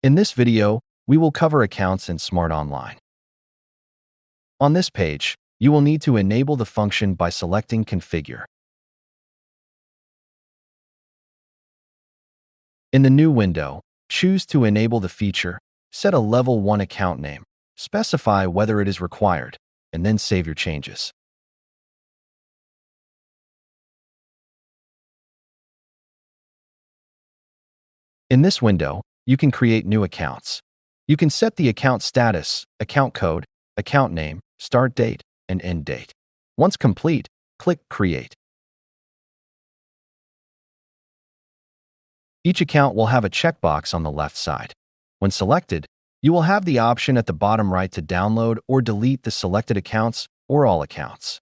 In this video, we will cover accounts in S.M.A.R.T Online. On this page, you will need to enable the function by selecting Configure. In the new window, choose to enable the feature, set a Level 1 account name, specify whether it is required, and then save your changes. In this window, you can create new accounts. You can set the account status, account code, account name, start date, and end date. Once complete, click Create. Each account will have a checkbox on the left side. When selected, you will have the option at the bottom right to download or delete the selected accounts or all accounts.